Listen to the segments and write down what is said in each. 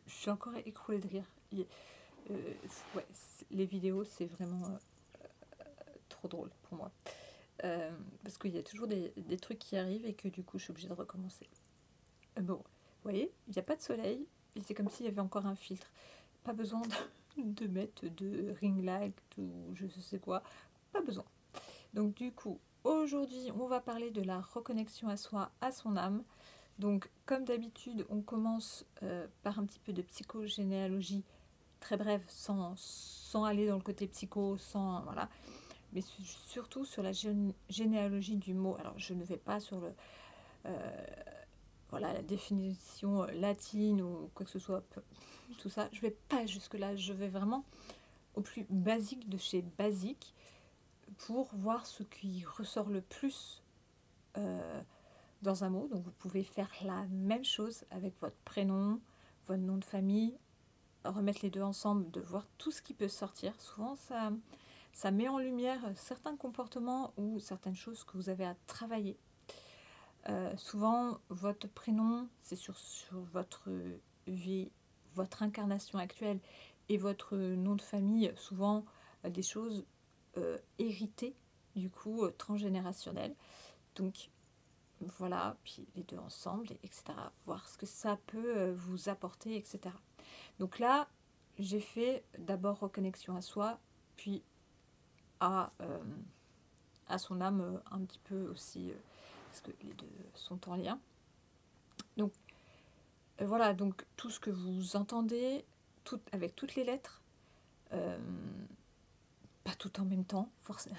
je suis encore écroulée de rire. Ouais, les vidéos, c'est vraiment trop drôle pour moi. Parce qu'il y a toujours des trucs qui arrivent et que du coup, je suis obligée de recommencer. Bon, vous voyez, il n'y a pas de soleil, et c'est comme s'il y avait encore un filtre. Pas besoin de mettre de ring light ou je sais quoi. Pas besoin. Donc du coup, aujourd'hui, on va parler de la reconnexion à soi, à son âme. Donc, comme d'habitude, on commence par un petit peu de psychogénéalogie, très brève, sans aller dans le côté psycho, sans, voilà, mais surtout sur la généalogie du mot. Alors, je ne vais pas sur euh, voilà, la définition latine ou quoi que ce soit, tout ça. Je ne vais pas jusque-là, je vais vraiment au plus basique de chez basique pour voir ce qui ressort le plus euh, dans un mot. Donc vous pouvez faire la même chose avec votre prénom, votre nom de famille, remettre les deux ensemble, de voir tout ce qui peut sortir. Souvent, ça met en lumière certains comportements ou certaines choses que vous avez à travailler. Souvent, votre prénom, c'est sur votre vie, votre incarnation actuelle et votre nom de famille, souvent des choses héritées, du coup, transgénérationnelles. Donc, voilà, puis les deux ensemble, etc. Voir ce que ça peut vous apporter, etc. Donc là, j'ai fait d'abord reconnexion à soi, puis à, euh, à son âme un petit peu aussi, parce que les deux sont en lien. Donc voilà, donc tout ce que vous entendez, avec toutes les lettres, euh, pas tout en même temps, forcément,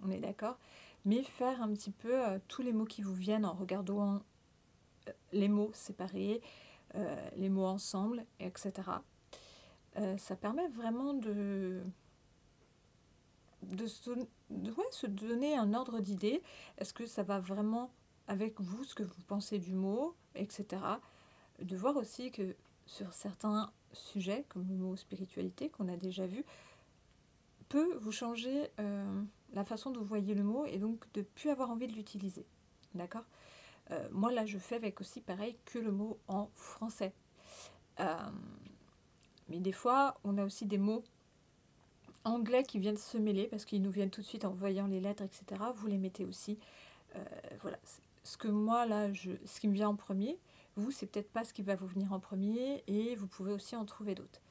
on est d'accord, mais faire un petit peu tous les mots qui vous viennent en regardant les mots séparés, les mots ensemble, etc. Ça permet vraiment se donner un ordre d'idée. Est-ce que ça va vraiment avec vous, ce que vous pensez du mot, etc. De voir aussi que sur certains sujets, comme le mot spiritualité qu'on a déjà vu, peut vous changer la façon dont vous voyez le mot et donc de ne plus avoir envie de l'utiliser. D'accord. Moi là je fais avec aussi pareil que le mot en français. Euh, mais des fois on a aussi des mots anglais qui viennent se mêler parce qu'ils nous viennent tout de suite en voyant les lettres, etc. Vous les mettez aussi. Voilà. Ce que moi là, ce qui me vient en premier, vous c'est peut-être pas ce qui va vous venir en premier et vous pouvez aussi en trouver d'autres.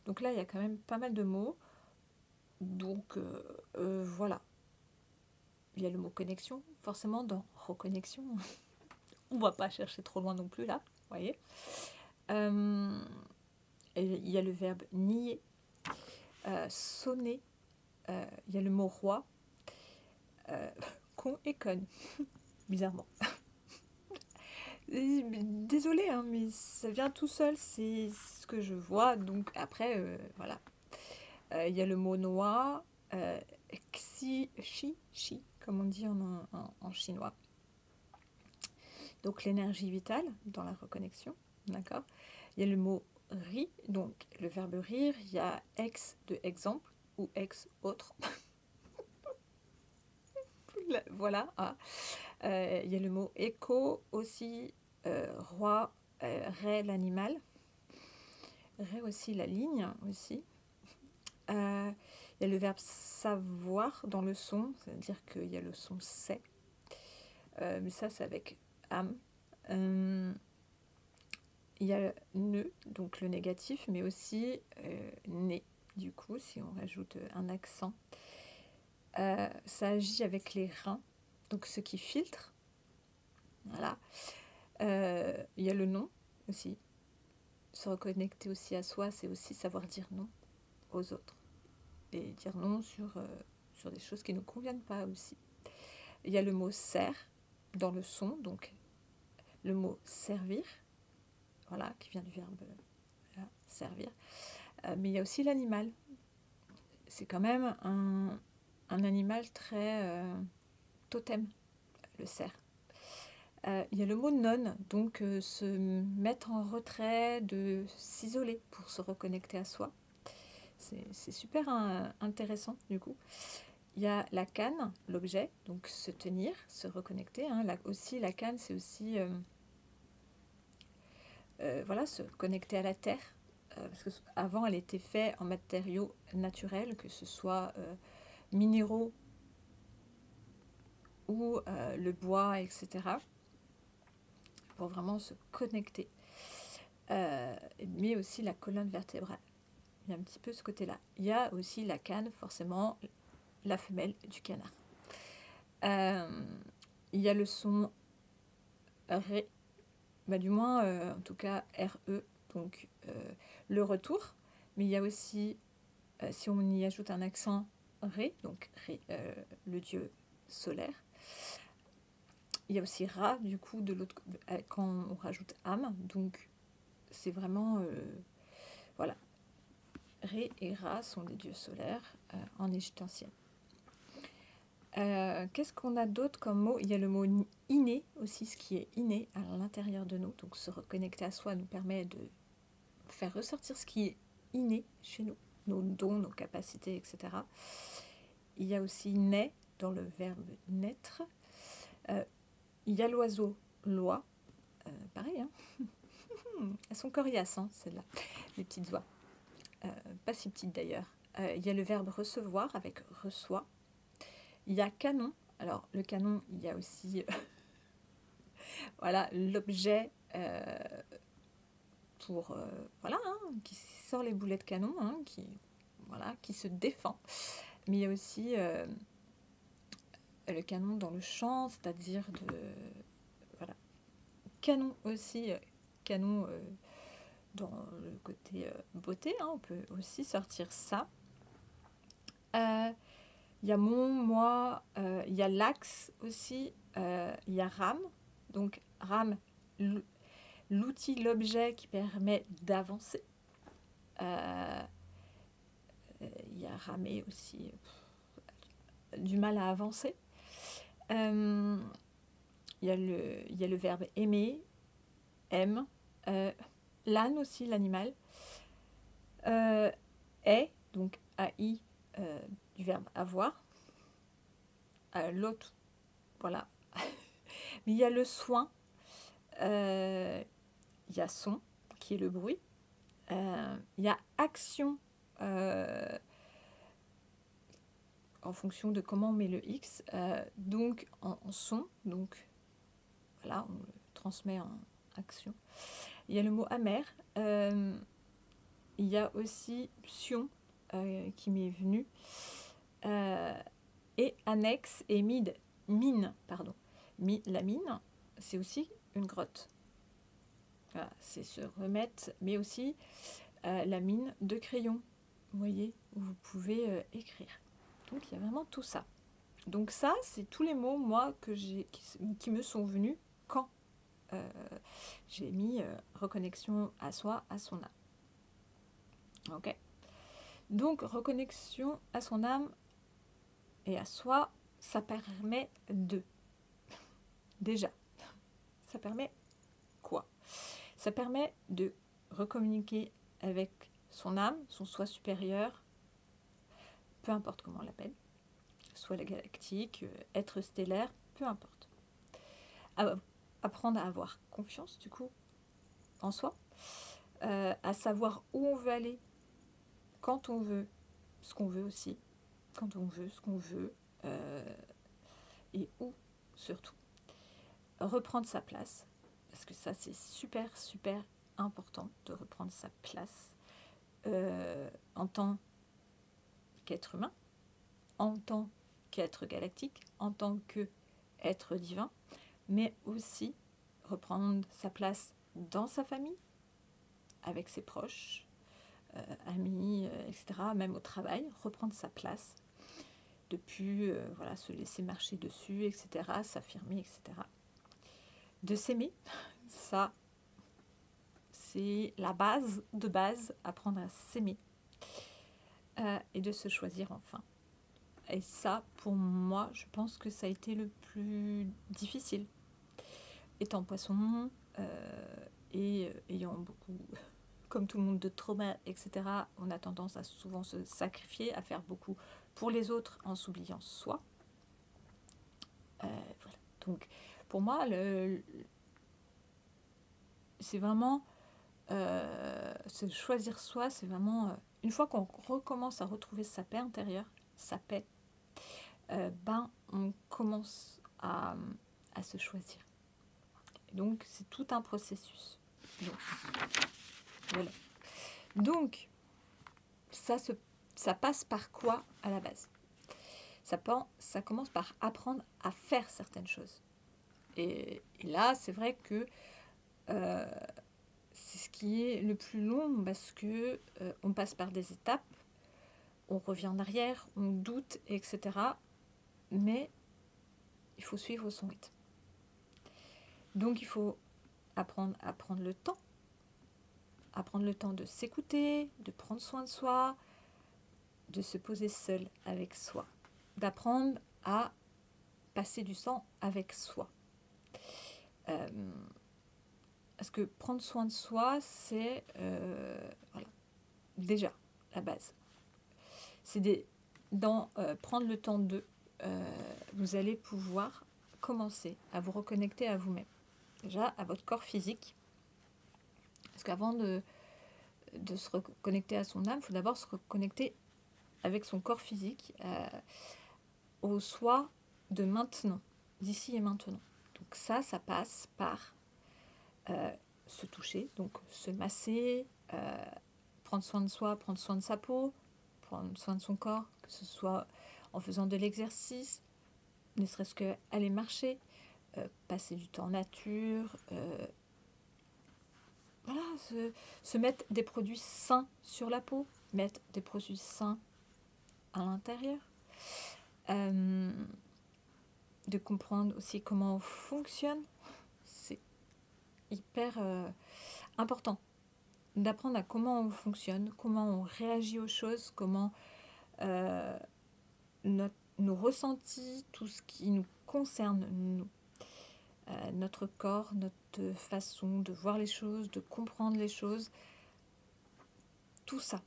Donc là il y a quand même pas mal de mots. Donc voilà. Il y a le mot connexion, forcément dans reconnexion. On va pas chercher trop loin non plus là, vous voyez. Et il y a le verbe nier, sonner. Il y a le mot roi, con et conne, bizarrement. Désolée, hein, mais ça vient tout seul, c'est ce que je vois. Donc après, voilà. Il y a le mot noix, chi, comme on dit en chinois. Donc l'énergie vitale dans la reconnexion, d'accord. Il y a le mot ri, donc le verbe rire. Il y a ex de exemple ou ex autre. Voilà. Ah. Il y a le mot écho aussi, roi, ré l'animal, ré aussi la ligne aussi. Il y a le verbe savoir dans le son, c'est-à-dire qu'il y a le son c'est, mais ça c'est avec âme. Il y a ne, donc le négatif, mais aussi né, du coup, si on rajoute un accent. Ça agit avec les reins, donc ce qui filtre. Voilà. Il y a le non aussi. Se reconnecter aussi à soi, c'est aussi savoir dire non aux autres. Et dire non sur des choses qui ne nous conviennent pas aussi. Il y a le mot ser dans le son, donc le mot servir, voilà, qui vient du verbe servir. Mais il y a aussi l'animal. C'est quand même un animal très totem, le cerf. Il y a le mot non, donc se mettre en retrait, de s'isoler pour se reconnecter à soi. C'est super intéressant du coup. Il y a la canne, l'objet, donc se tenir, se reconnecter. Hein. Aussi, la canne, c'est aussi voilà, se connecter à la terre. Parce qu'avant, elle était faite en matériaux naturels, que ce soit minéraux ou le bois, etc. Pour vraiment se connecter. Mais aussi la colonne vertébrale. Il y a un petit peu ce côté-là. Il y a aussi la canne, forcément, la femelle du canard. Il y a le son Ré, du moins, en tout cas, RE, donc le retour. Mais il y a aussi, si on y ajoute un accent, Ré, donc Ré, le dieu solaire. Il y a aussi Ra, du coup, de l'autre, quand on rajoute âme. Donc, c'est vraiment, voilà. Ré et Ra sont des dieux solaires en Égypte ancienne. Qu'est-ce qu'on a d'autre comme mot? Il y a le mot inné aussi, ce qui est inné à l'intérieur de nous. Donc se reconnecter à soi nous permet de faire ressortir ce qui est inné chez nous, nos dons, nos capacités, etc. Il y a aussi naît dans le verbe naître. Il y a l'oiseau loi. Pareil, hein. Elles sont coriaces, hein, celles-là, les petites oies. Pas si petites d'ailleurs. Il y a le verbe recevoir avec reçoit. Il y a canon. Alors, le canon, il y a aussi voilà, l'objet pour voilà, hein, qui sort les boulets de canon, hein, qui se défend. Mais il y a aussi le canon dans le chant, c'est-à-dire voilà, canon aussi, canon dans le côté beauté, hein, on peut aussi sortir ça. Il y a mon, moi, il y a l'axe aussi, il y a rame. Donc rame, l'outil, l'objet qui permet d'avancer. Il y a ramer aussi, du mal à avancer. Il y a le verbe aimer, aime. L'âne aussi, l'animal. Est, donc AI, du verbe avoir. L'autre, voilà. Mais il y a le soin. Il y a son, qui est le bruit. Il y a action, en fonction de comment on met le X. Donc en son, donc voilà, on le transmet en action. Il y a le mot amer. Il y a aussi sion, qui m'est venu. Et annexe et mine, pardon. La mine, c'est aussi une grotte. Voilà, c'est se remettre, mais aussi la mine de crayon, vous voyez, où vous pouvez écrire. Donc il y a vraiment tout ça. Donc ça, c'est tous les mots, moi, qui me sont venus quand j'ai mis reconnexion à soi, à son âme. Ok. Donc reconnexion à son âme et à soi, ça permet déjà, ça permet quoi? Ça permet de recommuniquer avec son âme, son soi supérieur, peu importe comment on l'appelle, soit la galactique, être stellaire, peu importe. Apprendre à avoir confiance, du coup, en soi, à savoir où on veut aller, quand on veut, ce qu'on veut aussi, quand on veut, ce qu'on veut, et où, surtout. Reprendre sa place, parce que ça, c'est super, super important de reprendre sa place en tant qu'être humain, en tant qu'être galactique, en tant qu'être divin, mais aussi reprendre sa place dans sa famille, avec ses proches, amis, etc., même au travail, reprendre sa place, de plus voilà, se laisser marcher dessus, etc., s'affirmer, etc. De s'aimer, ça, c'est la base de base, apprendre à s'aimer et de se choisir enfin. Et ça, pour moi, je pense que ça a été le plus difficile. Étant poisson et ayant beaucoup, comme tout le monde, de trauma, etc., on a tendance à souvent se sacrifier, à faire beaucoup pour les autres en s'oubliant soi. Voilà. Donc, pour moi, c'est vraiment c'est choisir soi, c'est vraiment... une fois qu'on recommence à retrouver sa paix intérieure, sa paix, on commence à se choisir. Donc, c'est tout un processus. Donc, voilà. Donc, ça passe par quoi à la base ? Ça commence par apprendre à faire certaines choses. Et là, c'est vrai que c'est ce qui est le plus long parce que on passe par des étapes, on revient en arrière, on doute, etc. Mais il faut suivre son rythme. Donc, il faut apprendre à prendre le temps de s'écouter, de prendre soin de soi, de se poser seul avec soi, d'apprendre à passer du temps avec soi. Parce que prendre soin de soi, c'est voilà, déjà la base. C'est prendre le temps de, vous allez pouvoir commencer à vous reconnecter à vous-même. Déjà à votre corps physique. Parce qu'avant de se reconnecter à son âme, il faut d'abord se reconnecter avec son corps physique au soi de maintenant, d'ici et maintenant. Donc ça passe par se toucher, donc se masser, prendre soin de soi, prendre soin de sa peau, prendre soin de son corps, que ce soit en faisant de l'exercice, ne serait-ce qu'aller marcher, passer du temps en nature, voilà, se mettre des produits sains sur la peau, mettre des produits sains à l'intérieur, de comprendre aussi comment on fonctionne. C'est hyper important d'apprendre à comment on fonctionne, comment on réagit aux choses, comment nos ressentis, tout ce qui nous concerne, nous, notre corps, notre façon de voir les choses, de comprendre les choses, tout ça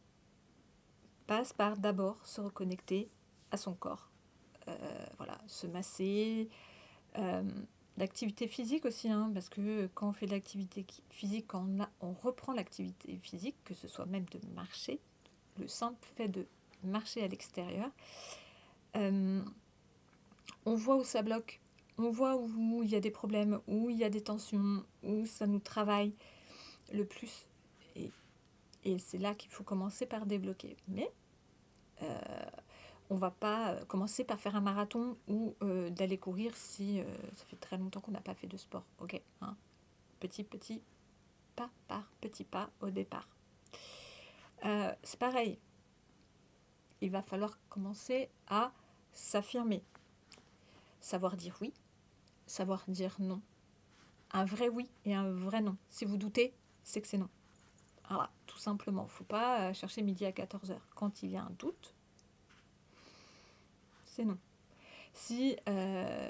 passe par d'abord se reconnecter à son corps. Voilà, se masser, l'activité physique aussi, parce que quand on fait de l'activité physique, quand on reprend l'activité physique, que ce soit même de marcher, le simple fait de marcher à l'extérieur, on voit où ça bloque, on voit où il y a des problèmes, où il y a des tensions, où ça nous travaille le plus. Et c'est là qu'il faut commencer par débloquer. Mais on ne va pas commencer par faire un marathon ou d'aller courir si ça fait très longtemps qu'on n'a pas fait de sport. Ok, petit pas par petit pas au départ. C'est pareil. Il va falloir commencer à s'affirmer. Savoir dire oui, savoir dire non. Un vrai oui et un vrai non. Si vous doutez, c'est que c'est non. Voilà, tout simplement. Il ne faut pas chercher midi à 14h. Quand il y a un doute, c'est non. Si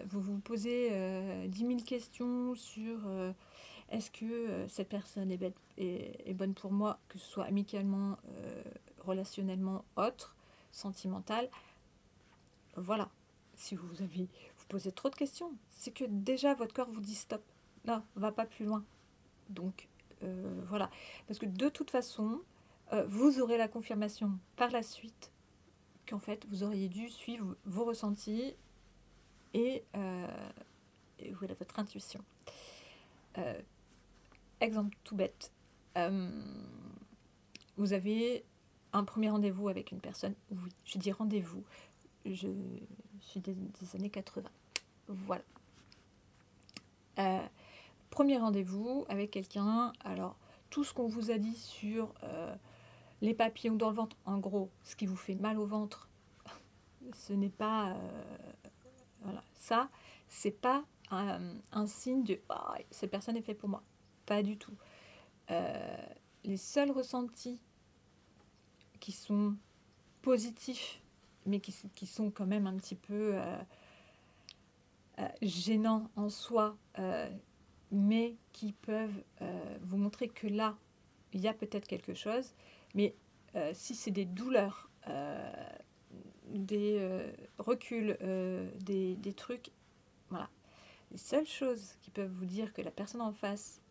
vous vous posez 10 000 questions sur est-ce que cette personne est bonne pour moi, que ce soit amicalement, relationnellement, autre, sentimental, voilà. Si vous posez trop de questions, c'est que déjà votre corps vous dit stop. Non, va pas plus loin. Donc voilà. Parce que de toute façon, vous aurez la confirmation par la suite qu'en fait vous auriez dû suivre vos ressentis et voilà, votre intuition. Exemple tout bête. Vous avez un premier rendez-vous avec une personne. Oui, je dis rendez-vous. Je suis des années 80. Voilà. Premier rendez-vous avec quelqu'un. Alors, tout ce qu'on vous a dit sur les papillons dans le ventre, en gros, ce qui vous fait mal au ventre, ce n'est pas... voilà, ça, c'est pas un signe de « cette personne est faite pour moi ». Pas du tout. Les seuls ressentis qui sont positifs, mais qui sont quand même un petit peu gênants en soi, mais qui peuvent vous montrer que là, il y a peut-être quelque chose. Mais si c'est des douleurs, des reculs, des trucs, voilà. Les seules choses qui peuvent vous dire que la personne en face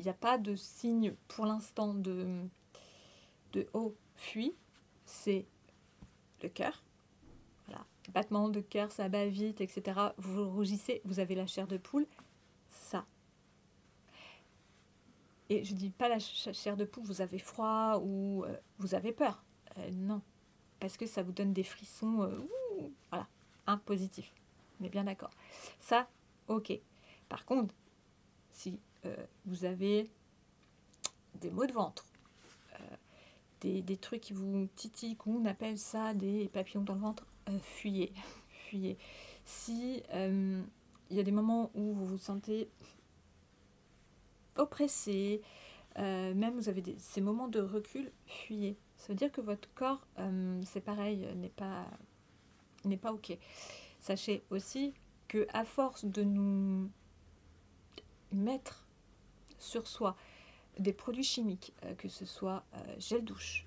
n'y a pas de signe pour l'instant de oh, fuis, c'est le cœur. Voilà. Battement de cœur, ça bat vite, etc. Vous rougissez, vous avez la chair de poule, ça. Et je dis pas la chair de poule, vous avez froid ou vous avez peur. Non, parce que ça vous donne des frissons, voilà, positif. On est bien d'accord. Ça, ok. Par contre, si vous avez des maux de ventre, des trucs qui vous titillent, qu'on appelle ça des papillons dans le ventre, fuyez, fuyez. Si il y a des moments où vous vous sentez oppressé, même vous avez ces moments de recul, fuyez. Ça veut dire que votre corps, c'est pareil, n'est pas ok. Sachez aussi que à force de nous mettre sur soi des produits chimiques, que ce soit gel douche,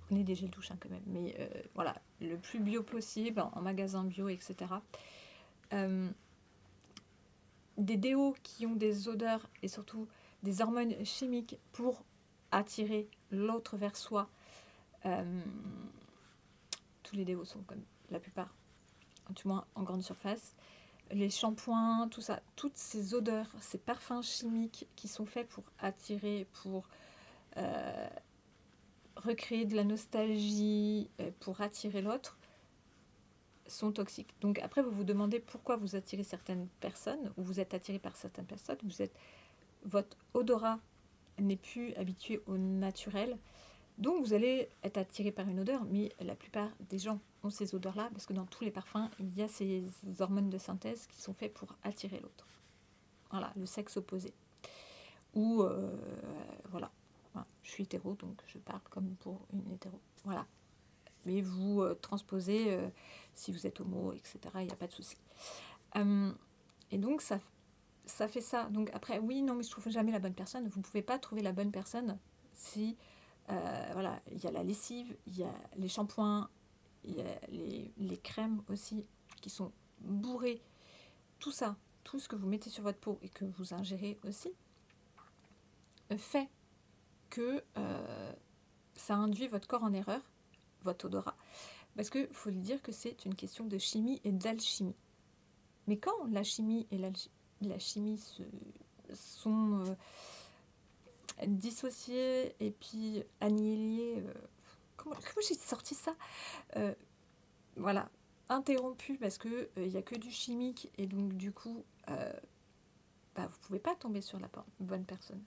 prenez des gels douche quand même, mais voilà, le plus bio possible, en magasin bio, etc. Des déos qui ont des odeurs et surtout des hormones chimiques pour attirer l'autre vers soi. Tous les déos sont comme la plupart, du moins en grande surface. Les shampoings, tout ça, toutes ces odeurs, ces parfums chimiques qui sont faits pour attirer, pour recréer de la nostalgie, pour attirer l'autre, sont toxiques. Donc après, vous vous demandez pourquoi vous attirez certaines personnes, ou vous êtes attiré par certaines personnes, votre odorat n'est plus habitué au naturel, donc vous allez être attiré par une odeur, mais la plupart des gens ont ces odeurs-là, parce que dans tous les parfums, il y a ces hormones de synthèse qui sont faites pour attirer l'autre. Voilà, le sexe opposé. Ou, voilà. Je suis hétéro, donc je parle comme pour une hétéro. Voilà. Mais vous transposez, si vous êtes homo, etc., il n'y a pas de souci. Et donc, ça fait ça. Donc après, oui, non, mais je ne trouve jamais la bonne personne. Vous ne pouvez pas trouver la bonne personne si, voilà, il y a la lessive, il y a les shampoings, il y a les crèmes aussi, qui sont bourrées. Tout ça, tout ce que vous mettez sur votre peau et que vous ingérez aussi, fait que ça induit votre corps en erreur, votre odorat. Parce qu'il faut lui dire que c'est une question de chimie et d'alchimie. Mais quand la chimie et la chimie sont dissociées et puis annihilées, comment j'ai sorti ça, voilà, interrompues parce qu'il n'y a que du chimique et donc du coup, vous ne pouvez pas tomber sur la bonne personne.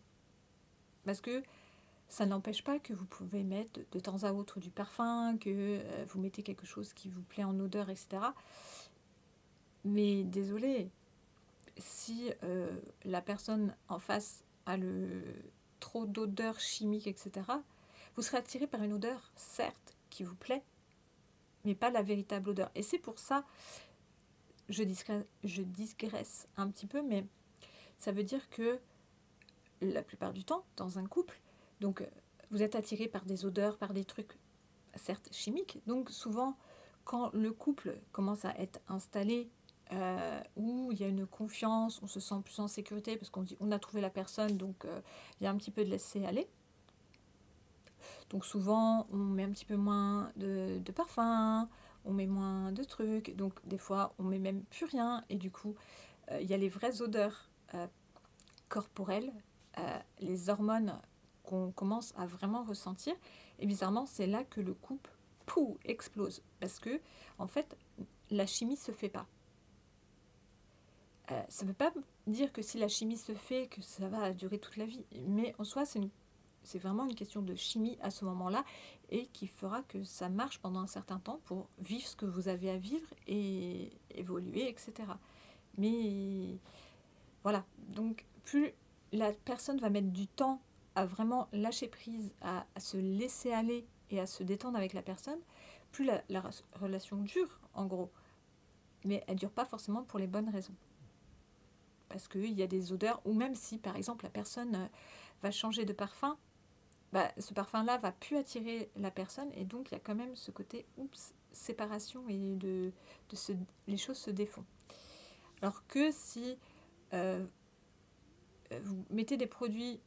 Parce que ça n'empêche pas que vous pouvez mettre de temps à autre du parfum, que vous mettez quelque chose qui vous plaît en odeur, etc. Mais désolé, si la personne en face a trop d'odeurs chimiques, etc., vous serez attiré par une odeur, certes, qui vous plaît, mais pas la véritable odeur. Et c'est pour ça, je digresse un petit peu, mais ça veut dire que la plupart du temps, dans un couple, donc vous êtes attiré par des odeurs, par des trucs, certes chimiques. Donc souvent, quand le couple commence à être installé, où il y a une confiance, on se sent plus en sécurité parce qu'on dit on a trouvé la personne, donc il y a un petit peu de laisser aller. Donc souvent, on met un petit peu moins de parfum, on met moins de trucs, donc des fois, on met même plus rien, et du coup, il y a les vraies odeurs corporelles, les hormones qu'on commence à vraiment ressentir, et bizarrement, c'est là que le couple, explose, parce que, en fait, la chimie se fait pas. Ça ne veut pas dire que si la chimie se fait, que ça va durer toute la vie, mais en soi, c'est vraiment une question de chimie à ce moment-là et qui fera que ça marche pendant un certain temps pour vivre ce que vous avez à vivre et évoluer, etc. Mais voilà, donc plus la personne va mettre du temps à vraiment lâcher prise, à se laisser aller et à se détendre avec la personne, plus la relation dure, en gros. Mais elle ne dure pas forcément pour les bonnes raisons. Parce qu'il y a des odeurs, ou même si, par exemple, la personne va changer de parfum, ce parfum-là va plus attirer la personne, et donc il y a quand même ce côté, séparation, et les choses se défont. Alors que si vous mettez des produits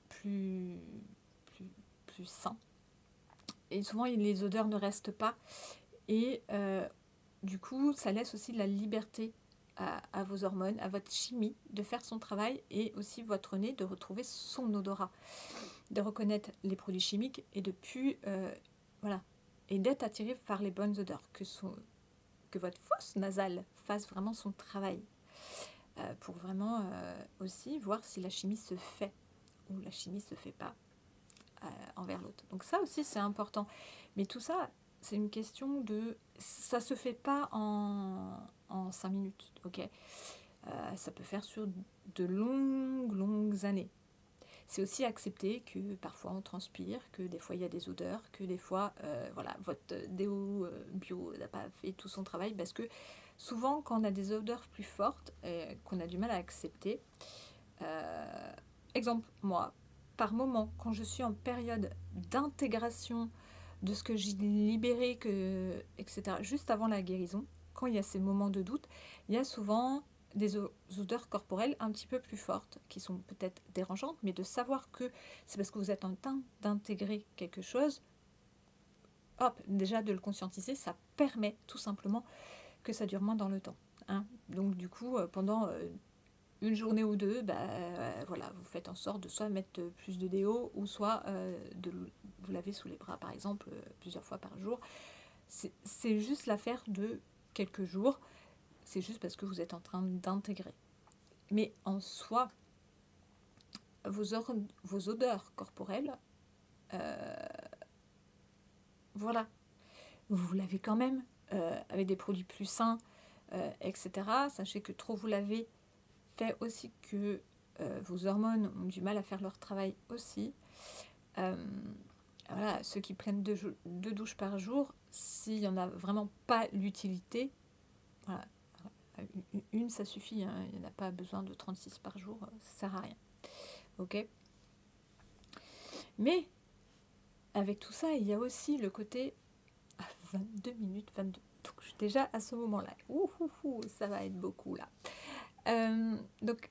plus, plus, plus sains. Et souvent, les odeurs ne restent pas. Et du coup, ça laisse aussi de la liberté à vos hormones, à votre chimie de faire son travail et aussi votre nez de retrouver son odorat, de reconnaître les produits chimiques et de plus, voilà, et d'être attiré par les bonnes odeurs, que votre fosse nasale fasse vraiment son travail pour vraiment aussi voir si la chimie se fait ou la chimie se fait pas envers l'autre. Donc ça aussi c'est important. Mais tout ça, c'est une question de... Ça se fait pas en 5 minutes, ok. Ça peut faire sur de longues années. C'est aussi accepter que parfois on transpire, que des fois il y a des odeurs, que des fois voilà, votre déo bio n'a pas fait tout son travail, parce que souvent quand on a des odeurs plus fortes, qu'on a du mal à accepter, exemple, moi, par moment, quand je suis en période d'intégration de ce que j'ai libéré, etc., juste avant la guérison, quand il y a ces moments de doute, il y a souvent des odeurs corporelles un petit peu plus fortes, qui sont peut-être dérangeantes, mais de savoir que c'est parce que vous êtes en train d'intégrer quelque chose, hop, déjà de le conscientiser, ça permet tout simplement que ça dure moins dans le temps. Hein. Donc du coup, pendant une journée ou deux, voilà, vous faites en sorte de soit mettre plus de déo, ou soit de vous laver sous les bras, par exemple, plusieurs fois par jour. C'est juste l'affaire de quelques jours, c'est juste parce que vous êtes en train d'intégrer. Mais en soi, vos odeurs corporelles, voilà, vous lavez quand même avec des produits plus sains, etc. Sachez que trop vous laver fait aussi que vos hormones ont du mal à faire leur travail aussi. Voilà, ceux qui prennent deux douches par jour, s'il n'y en a vraiment pas l'utilité, voilà, une ça suffit, hein, il n'y en a pas besoin de 36 par jour, ça sert à rien. Ok. Mais avec tout ça, il y a aussi le côté 22 minutes, 22. Donc je suis déjà à ce moment-là. Ça va être beaucoup là. Donc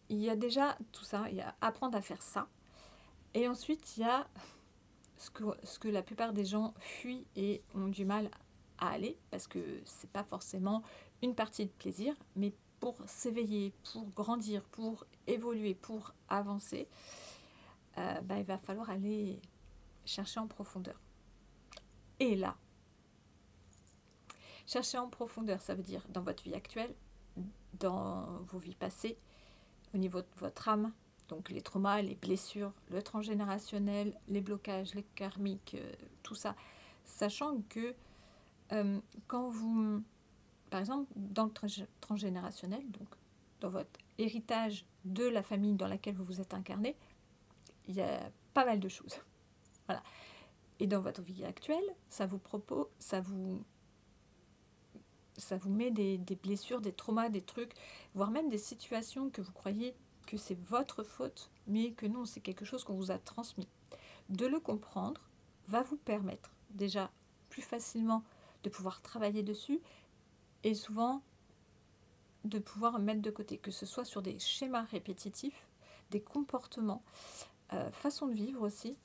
il y a déjà tout ça, il y a apprendre à faire ça. Et ensuite, il y a ce que la plupart des gens fuient et ont du mal à aller, parce que c'est pas forcément une partie de plaisir, mais pour s'éveiller, pour grandir, pour évoluer, pour avancer, il va falloir aller chercher en profondeur. Et là, chercher en profondeur, ça veut dire dans votre vie actuelle, dans vos vies passées, au niveau de votre âme, donc les traumas, les blessures, le transgénérationnel, les blocages, les karmiques, tout ça. Sachant que quand vous, par exemple, dans le transgénérationnel, donc dans votre héritage de la famille dans laquelle vous vous êtes incarné, il y a pas mal de choses. Voilà. Et dans votre vie actuelle, ça vous met des blessures, des traumas, des trucs, voire même des situations que vous croyez que c'est votre faute, mais que non, c'est quelque chose qu'on vous a transmis. De le comprendre va vous permettre déjà plus facilement de pouvoir travailler dessus et souvent de pouvoir mettre de côté, que ce soit sur des schémas répétitifs, des comportements, façon de vivre aussi,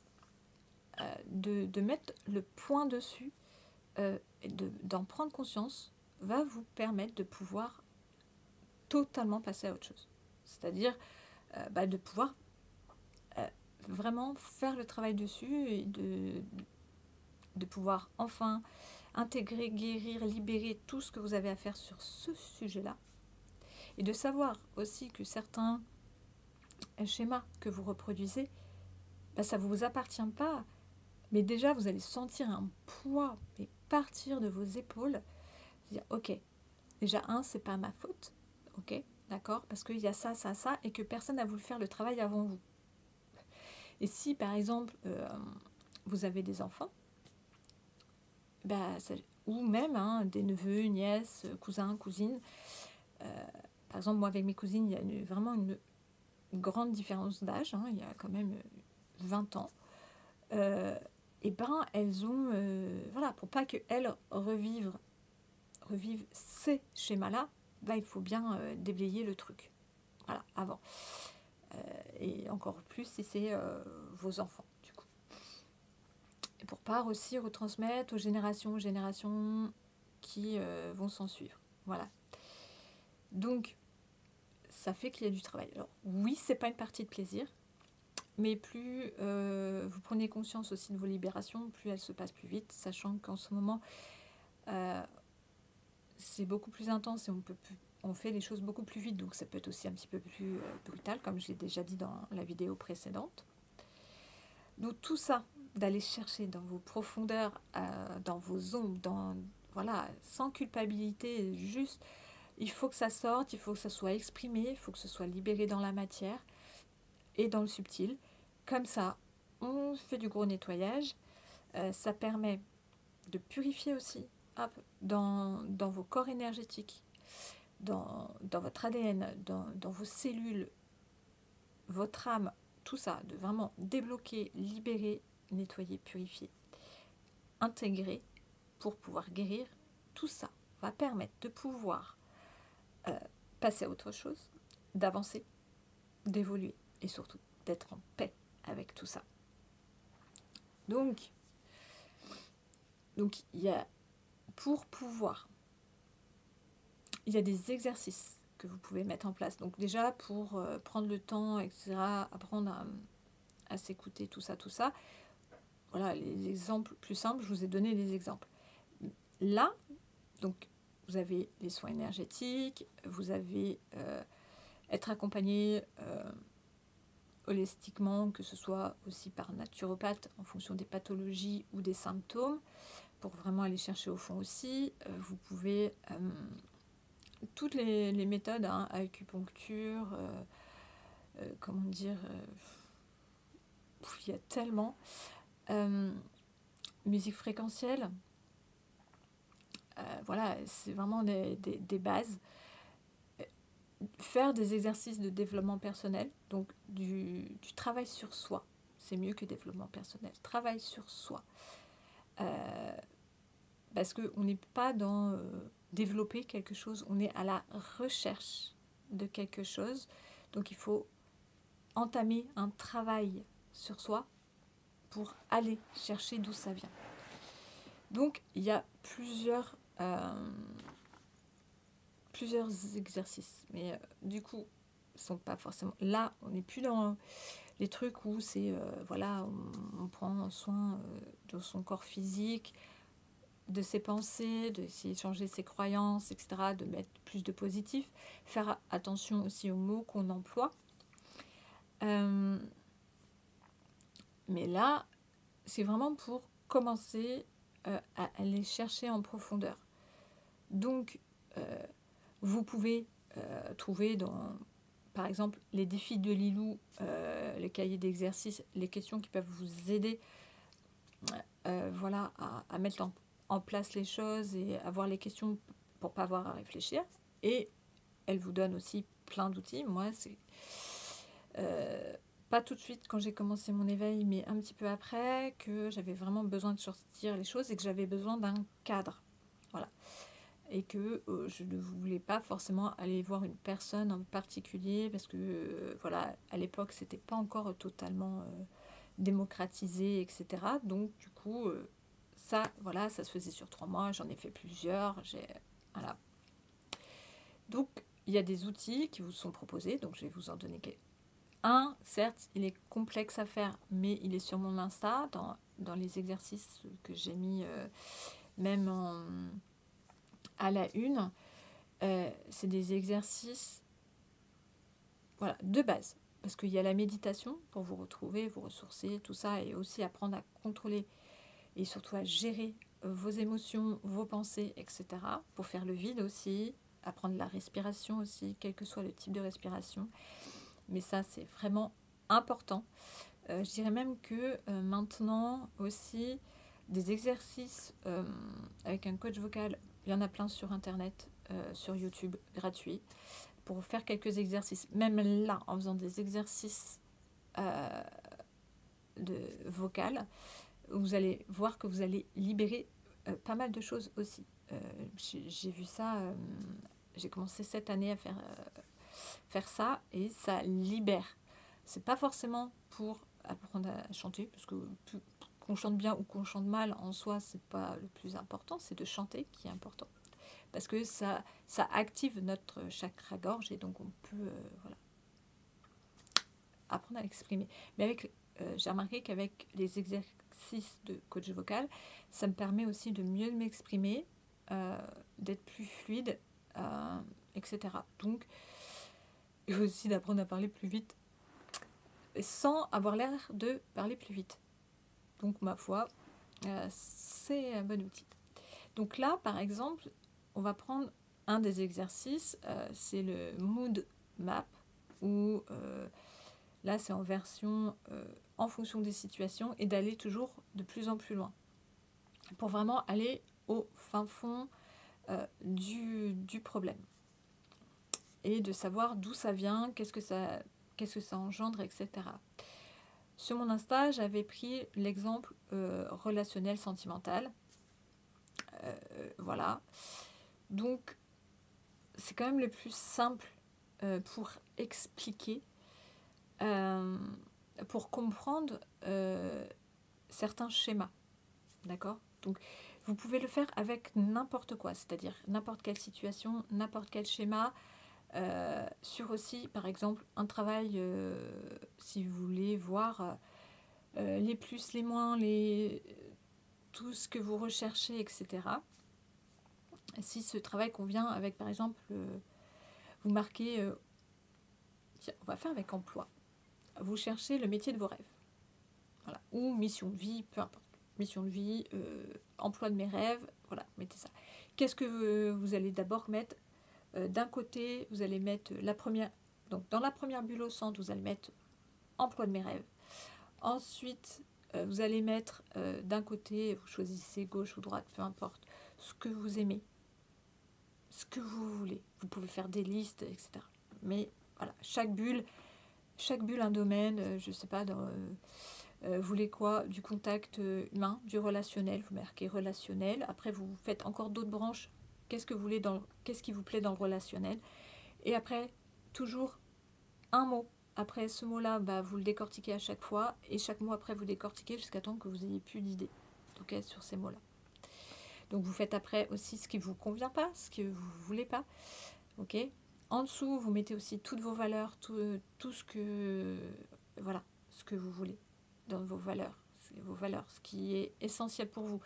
de mettre le point dessus, d'en prendre conscience, va vous permettre de pouvoir totalement passer à autre chose. C'est-à-dire de pouvoir vraiment faire le travail dessus et de pouvoir enfin intégrer, guérir, libérer tout ce que vous avez à faire sur ce sujet-là. Et de savoir aussi que certains schémas que vous reproduisez, ça ne vous appartient pas. Mais déjà, vous allez sentir un poids partir de vos épaules. Dire, ok, déjà, c'est pas ma faute. Ok, d'accord, parce qu'il y a ça, ça, ça, et que personne n'a voulu faire le travail avant vous. Et si, par exemple, vous avez des enfants, ou même des neveux, nièces, cousins, cousines. Par exemple, moi, avec mes cousines, il y a vraiment une grande différence d'âge. Il y a quand même 20 ans. Elles ont... pour pas qu'elles revivent ces schémas-là, il faut bien déblayer le truc. Voilà, avant. Et encore plus si c'est vos enfants, du coup. Et pour pas aussi retransmettre aux générations qui vont s'en suivre. Voilà. Donc, ça fait qu'il y a du travail. Alors, oui, c'est pas une partie de plaisir, mais plus vous prenez conscience aussi de vos libérations, plus elles se passent plus vite, sachant qu'en ce moment, euh, c'est beaucoup plus intense et on fait les choses beaucoup plus vite, donc ça peut être aussi un petit peu plus brutal, comme je l'ai déjà dit dans la vidéo précédente. Donc tout ça, d'aller chercher dans vos profondeurs, dans vos ombres, voilà, sans culpabilité, juste, il faut que ça sorte, il faut que ça soit exprimé, il faut que ce soit libéré dans la matière et dans le subtil. Comme ça, on fait du gros nettoyage. Ça permet de purifier aussi, hop, dans vos corps énergétiques, dans votre ADN, dans vos cellules, votre âme, tout ça, de vraiment débloquer, libérer, nettoyer, purifier, intégrer pour pouvoir guérir. Tout ça va permettre de pouvoir passer à autre chose, d'avancer, d'évoluer et surtout d'être en paix avec tout ça. Donc il y a, pour pouvoir, il y a des exercices que vous pouvez mettre en place. Donc déjà, pour prendre le temps, etc., apprendre à s'écouter, tout ça. Voilà, les exemples plus simples, je vous ai donné des exemples. Là, donc, vous avez les soins énergétiques, vous avez être accompagné holistiquement, que ce soit aussi par naturopathe en fonction des pathologies ou des symptômes, pour vraiment aller chercher au fond aussi. Vous pouvez toutes les méthodes, hein, acupuncture, comment dire, il y a tellement. Musique fréquentielle, voilà, c'est vraiment des bases. Faire des exercices de développement personnel, donc du travail sur soi, c'est mieux que développement personnel, travail sur soi. Parce qu'on n'est pas dans développer quelque chose, on est à la recherche de quelque chose, donc il faut entamer un travail sur soi pour aller chercher d'où ça vient. Donc il y a plusieurs exercices, mais du coup, ils sont pas forcément... Là, on n'est plus dans les trucs où c'est, voilà, on prend soin de son corps physique, de ses pensées, d'essayer de changer ses croyances, etc., de mettre plus de positif, faire attention aussi aux mots qu'on emploie. Mais là, c'est vraiment pour commencer à aller chercher en profondeur. Donc, vous pouvez trouver par exemple, les défis de Lilou, les cahiers d'exercices, les questions qui peuvent vous aider voilà, à mettre en place les choses et avoir les questions pour ne pas avoir à réfléchir. Et elle vous donne aussi plein d'outils. Moi, c'est pas tout de suite quand j'ai commencé mon éveil, mais un petit peu après, que j'avais vraiment besoin de sortir les choses et que j'avais besoin d'un cadre. Voilà. Et que je ne voulais pas forcément aller voir une personne en particulier parce que voilà, à l'époque c'était pas encore totalement démocratisé, etc. Donc du coup ça voilà, ça se faisait sur 3 mois, j'en ai fait plusieurs, voilà. Donc il y a des outils qui vous sont proposés, donc je vais vous en donner un. Certes, il est complexe à faire, mais il est sur mon Insta dans les exercices que j'ai mis même à la une. C'est des exercices voilà, de base. Parce qu'il y a la méditation pour vous retrouver, vous ressourcer, tout ça, et aussi apprendre à contrôler et surtout à gérer vos émotions, vos pensées, etc. Pour faire le vide aussi, apprendre la respiration aussi, quel que soit le type de respiration. Mais ça, c'est vraiment important. Je dirais même que maintenant aussi, des exercices avec un coach vocal, il y en a plein sur Internet, sur YouTube, gratuits, pour faire quelques exercices. Même là, en faisant des exercices de vocal, vous allez voir que vous allez libérer pas mal de choses aussi. J'ai vu ça, j'ai commencé cette année à faire faire ça et ça libère. C'est pas forcément pour apprendre à chanter, parce que qu'on chante bien ou qu'on chante mal en soi, c'est pas le plus important, c'est de chanter qui est important. Parce que ça active notre chakra-gorge et donc on peut voilà, apprendre à l'exprimer. Mais j'ai remarqué qu'avec les exercices de coach vocal, ça me permet aussi de mieux m'exprimer, d'être plus fluide, etc. Donc, et aussi d'apprendre à parler plus vite sans avoir l'air de parler plus vite. Donc, ma foi, c'est un bon outil. Donc là, par exemple, on va prendre un des exercices, c'est le mood map, où là, c'est en version en fonction des situations et d'aller toujours de plus en plus loin pour vraiment aller au fin fond du problème et de savoir d'où ça vient, qu'est-ce que ça engendre, etc. Sur mon Insta, j'avais pris l'exemple relationnel sentimental. Voilà. Donc, c'est quand même le plus simple pour expliquer, pour comprendre certains schémas. D'accord ? Donc, vous pouvez le faire avec n'importe quoi, c'est-à-dire n'importe quelle situation, n'importe quel schéma. Sur aussi, par exemple, un travail, si vous voulez voir les plus, les moins, tout ce que vous recherchez, etc. Si ce travail convient avec, par exemple, vous marquez, tiens, on va faire avec emploi. Vous cherchez le métier de vos rêves. Voilà. Ou mission de vie, peu importe. Mission de vie, emploi de mes rêves, voilà, mettez ça. Qu'est-ce que vous allez d'abord mettre d'un côté, vous allez mettre la première, donc dans la première bulle au centre, vous allez mettre emploi de mes rêves. Ensuite, vous allez mettre d'un côté, vous choisissez gauche ou droite, peu importe, ce que vous aimez, ce que vous voulez. Vous pouvez faire des listes, etc. Mais voilà, chaque bulle un domaine, je ne sais pas, vous voulez quoi? Du contact humain, du relationnel, vous marquez relationnel. Après, vous faites encore d'autres branches. Qu'est-ce que vous voulez qu'est-ce qui vous plaît dans le relationnel? Et après, toujours un mot. Après ce mot-là, vous le décortiquez à chaque fois. Et chaque mot après, vous décortiquez jusqu'à temps que vous ayez plus d'idées sur ces mots-là. Donc, vous faites après aussi ce qui ne vous convient pas, ce que vous ne voulez pas. Ok. En dessous, vous mettez aussi toutes vos valeurs, tout ce que... Voilà, ce que vous voulez dans vos valeurs, ce qui est essentiel pour vous,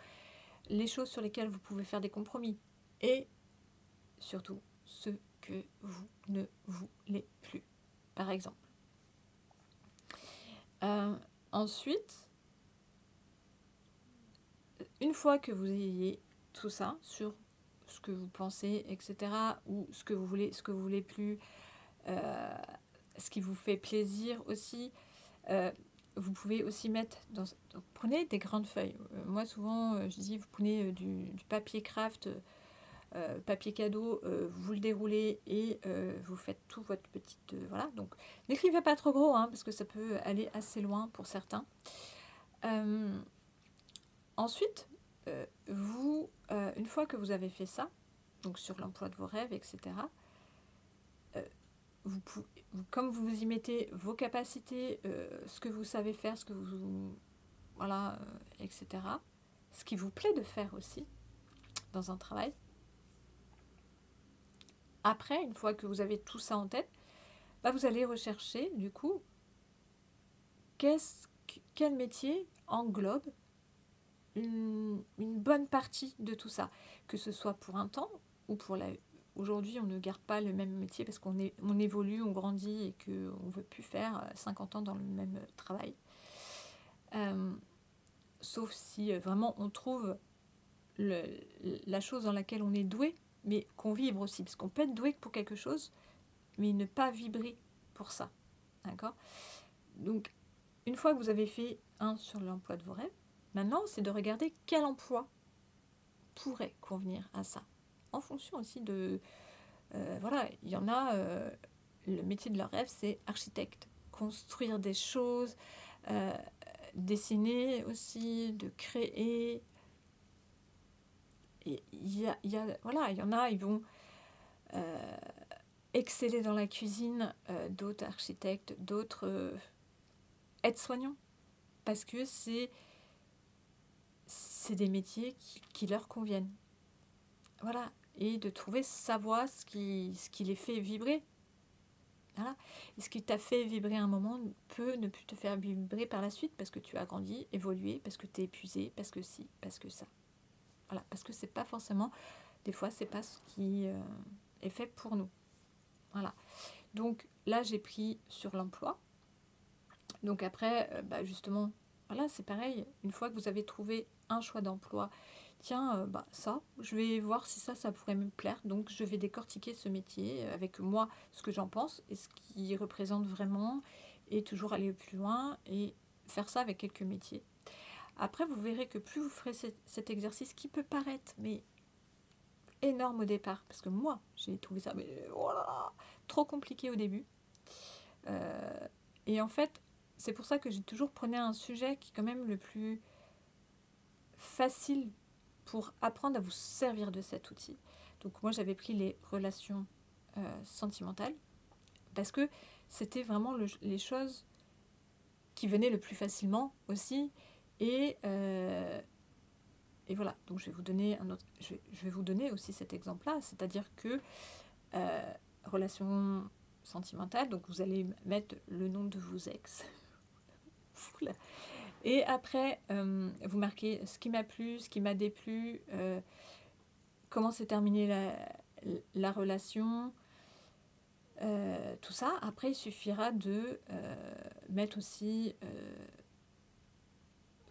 les choses sur lesquelles vous pouvez faire des compromis et surtout ce que vous ne voulez plus, par exemple. Ensuite, une fois que vous ayez tout ça sur ce que vous pensez, etc., ou ce que vous voulez plus, ce qui vous fait plaisir aussi, vous pouvez aussi mettre donc, prenez des grandes feuilles. Moi souvent je dis vous prenez du papier craft, papier cadeau, vous le déroulez et vous faites tout votre petite voilà. Donc n'écrivez pas trop gros parce que ça peut aller assez loin pour certains. Ensuite vous une fois que vous avez fait ça, donc sur l'emploi de vos rêves, etc., comme vous y mettez vos capacités, ce que vous savez faire, ce que vous... Voilà, etc. Ce qui vous plaît de faire aussi dans un travail. Après, une fois que vous avez tout ça en tête, vous allez rechercher, du coup, quel métier englobe une bonne partie de tout ça. Que ce soit pour un temps ou pour la... Aujourd'hui, on ne garde pas le même métier parce qu'on évolue, on grandit et qu'on ne veut plus faire 50 ans dans le même travail. Sauf si vraiment on trouve la chose dans laquelle on est doué, mais qu'on vibre aussi. Parce qu'on peut être doué pour quelque chose, mais ne pas vibrer pour ça. D'accord ? Donc, une fois que vous avez fait un sur l'emploi de vos rêves, maintenant, c'est de regarder quel emploi pourrait convenir à ça. En fonction aussi de... voilà, il y en a... le métier de leur rêve, c'est architecte. Construire des choses, dessiner aussi, de créer. Et il y en a, ils vont exceller dans la cuisine, d'autres architectes, d'autres aides-soignants, parce que c'est des métiers qui leur conviennent. Voilà, et de trouver sa voie, ce qui les fait vibrer. Voilà. Et ce qui t'a fait vibrer un moment peut ne plus te faire vibrer par la suite parce que tu as grandi, évolué, parce que tu es épuisé, parce que si, parce que ça. Voilà, parce que c'est pas forcément, des fois, c'est pas ce qui est fait pour nous. Voilà. Donc là, j'ai pris sur l'emploi. Donc après, justement, voilà, c'est pareil. Une fois que vous avez trouvé un choix d'emploi, tiens, ça, je vais voir si ça pourrait me plaire. Donc je vais décortiquer ce métier avec moi, ce que j'en pense et ce qui représente vraiment, et toujours aller plus loin et faire ça avec quelques métiers. Après, vous verrez que plus vous ferez cet exercice qui peut paraître mais énorme au départ, parce que moi, j'ai trouvé ça trop compliqué au début. Et en fait, c'est pour ça que j'ai toujours prenais un sujet qui est quand même le plus facile pour apprendre à vous servir de cet outil. Donc moi, j'avais pris les relations sentimentales, parce que c'était vraiment les choses qui venaient le plus facilement aussi. Et voilà, donc je vais vous donner je vais vous donner aussi cet exemple-là, c'est-à-dire que relation sentimentale, donc vous allez mettre le nom de vos ex. Et après, vous marquez ce qui m'a plu, ce qui m'a déplu, comment s'est terminée la relation, tout ça. Après, il suffira de mettre aussi,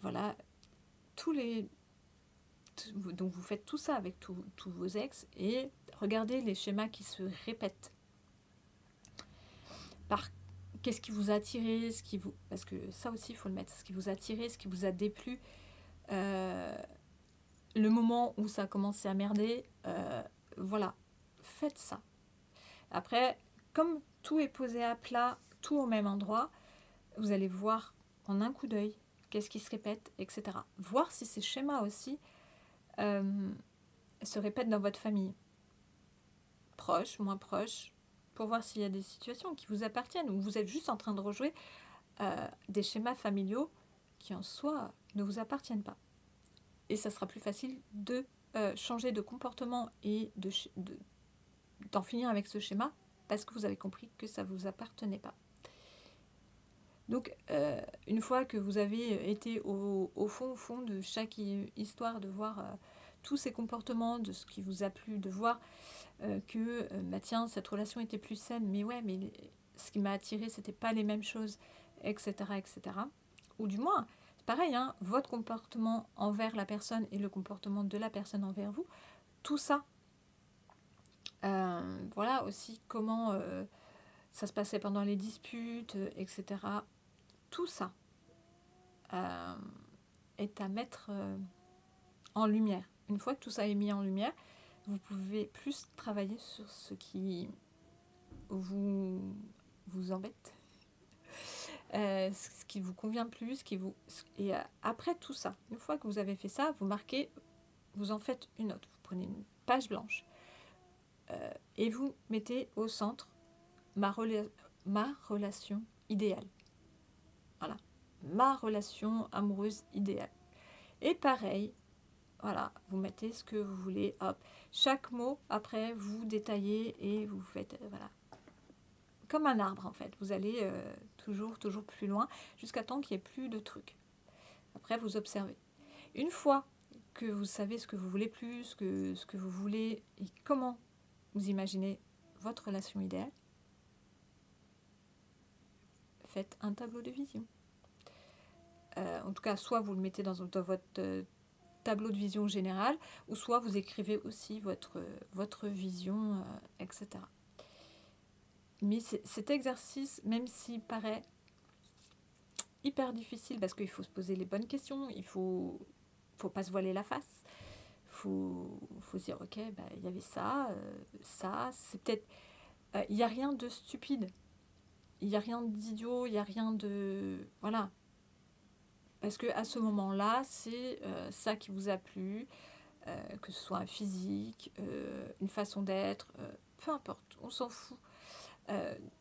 voilà, donc vous faites tout ça avec tous vos ex et regardez les schémas qui se répètent. Qu'est-ce qui vous a attiré, parce que ça aussi il faut le mettre, ce qui vous a attiré, ce qui vous a déplu, le moment où ça a commencé à merder, voilà, faites ça. Après, comme tout est posé à plat, tout au même endroit, vous allez voir en un coup d'œil qu'est-ce qui se répète, etc. Voir si ces schémas aussi se répètent dans votre famille. Proche, moins proche, pour voir s'il y a des situations qui vous appartiennent, ou vous êtes juste en train de rejouer des schémas familiaux qui en soi ne vous appartiennent pas. Et ça sera plus facile de changer de comportement et d'en finir avec ce schéma parce que vous avez compris que ça ne vous appartenait pas. Donc, une fois que vous avez été au fond de chaque histoire, de voir tous ces comportements, de ce qui vous a plu, de voir que, tiens, cette relation était plus saine, mais ce qui m'a attiré, c'était pas les mêmes choses, etc., etc. Ou du moins, c'est pareil, hein, votre comportement envers la personne et le comportement de la personne envers vous, tout ça. Voilà aussi comment ça se passait pendant les disputes, etc. Tout ça est à mettre en lumière. Une fois que tout ça est mis en lumière, vous pouvez plus travailler sur ce qui vous embête, ce qui vous convient plus, et après tout ça, une fois que vous avez fait ça, vous marquez, vous en faites une autre. Vous prenez une page blanche et vous mettez au centre ma relation idéale. Voilà, ma relation amoureuse idéale. Et pareil, voilà, vous mettez ce que vous voulez, hop. Chaque mot, après, vous détaillez et vous faites, voilà. Comme un arbre, en fait. Vous allez toujours plus loin, jusqu'à temps qu'il n'y ait plus de trucs. Après, vous observez. Une fois que vous savez ce que vous voulez plus, ce que vous voulez, et comment vous imaginez votre relation idéale, faites un tableau de vision. En tout cas, soit vous le mettez dans votre tableau de vision général, ou soit vous écrivez aussi votre vision, etc. Mais cet exercice, même s'il paraît hyper difficile, parce qu'il faut se poser les bonnes questions, il faut pas se voiler la face, faut se dire, ok, il y avait ça, c'est peut-être... Il n'y a rien de stupide, il n'y a rien d'idiot, il n'y a rien de... Voilà. Parce qu'à ce moment-là, c'est ça qui vous a plu, que ce soit un physique, une façon d'être, peu importe, on s'en fout.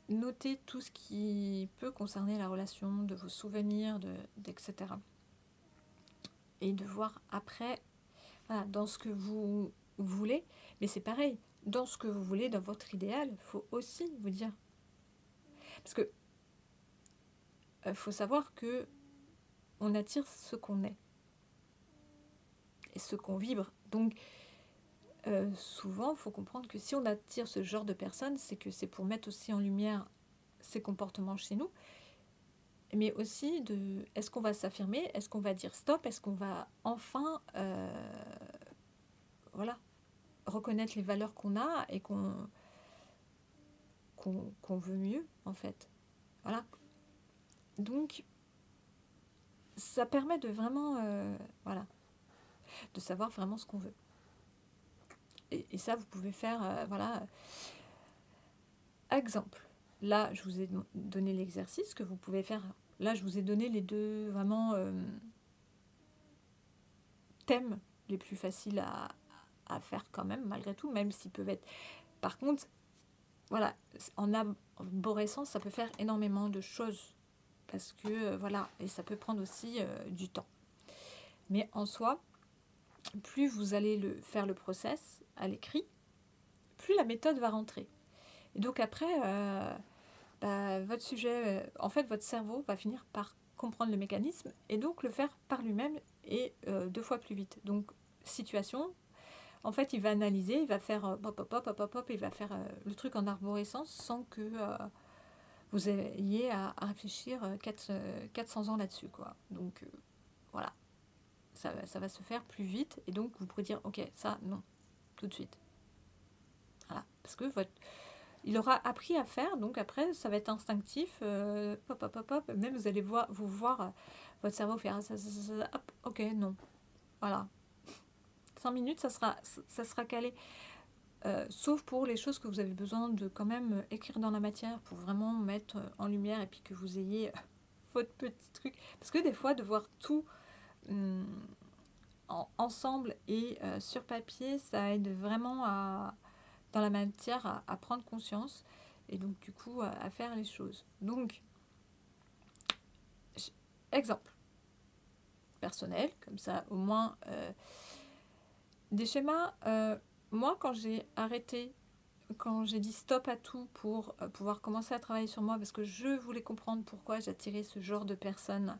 Notez tout ce qui peut concerner la relation, de vos souvenirs, etc. Et de voir après, voilà, dans ce que vous voulez. Mais c'est pareil, dans ce que vous voulez, dans votre idéal, il faut aussi vous dire. Parce que faut savoir que on attire ce qu'on est et ce qu'on vibre. Donc, souvent, il faut comprendre que si on attire ce genre de personnes, c'est que c'est pour mettre aussi en lumière ces comportements chez nous, mais aussi de est-ce qu'on va s'affirmer, est-ce qu'on va dire stop, est-ce qu'on va enfin voilà, reconnaître les valeurs qu'on a et qu'on veut mieux, en fait. Voilà. Donc, ça permet de vraiment, voilà, de savoir vraiment ce qu'on veut. Et ça, vous pouvez faire, voilà, exemple. Là, je vous ai donné l'exercice que vous pouvez faire. Là, je vous ai donné les deux, vraiment, thèmes les plus faciles à faire quand même, malgré tout, même s'ils peuvent être... Par contre, voilà, en arborescence, ça peut faire énormément de choses. Parce que, voilà, et ça peut prendre aussi du temps. Mais en soi, plus vous allez faire le process à l'écrit, plus la méthode va rentrer. Et donc après, votre sujet, en fait, votre cerveau va finir par comprendre le mécanisme et donc le faire par lui-même et 2 fois plus vite. Donc, situation, en fait, il va analyser, il va faire pop, pop, pop, pop, pop, il va faire le truc en arborescence sans que vous ayez à réfléchir 400 ans là-dessus, quoi. Donc, voilà, ça va se faire plus vite et donc vous pourrez dire, ok, ça, non, tout de suite. Voilà, parce que il aura appris à faire, donc après, ça va être instinctif, pop, pop, pop, pop, même vous allez vous voir votre cerveau faire ça, hop, ok, non, voilà. 5 minutes, ça sera calé. Sauf pour les choses que vous avez besoin de quand même écrire dans la matière pour vraiment mettre en lumière et puis que vous ayez votre petit truc. Parce que des fois, de voir tout ensemble et sur papier, ça aide vraiment dans la matière à prendre conscience et donc du coup à faire les choses. Donc, exemple personnel, comme ça au moins des schémas. Moi, quand j'ai arrêté, quand j'ai dit stop à tout pour pouvoir commencer à travailler sur moi, parce que je voulais comprendre pourquoi j'attirais ce genre de personnes